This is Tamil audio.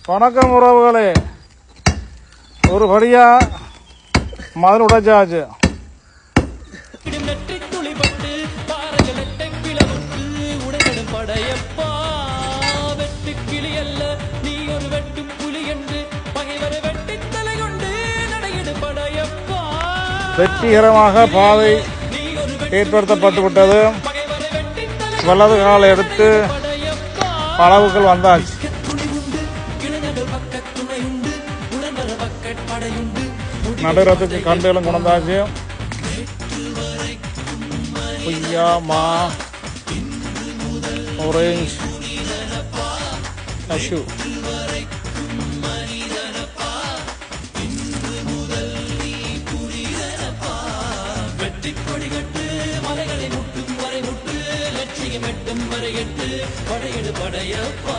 வணக்கம் உறவுகளே, ஒரு படியா மதில் உடைச்சாச்சு. வெற்றிகரமாக பாதை ஏற்படுத்தப்பட்டு விட்டது. வலது காலை எடுத்து அளவுகள் வந்தாச்சு. நடுறதுக்கு கண்டுகளும் கொண்டாச்சு. பொய்யா மா ஆரஞ்சு கஷு மலைகளை முட்டும் வரை முட்டு லட்சியம் எட்டும் வரை எட்டு படையெடு படையப்பா.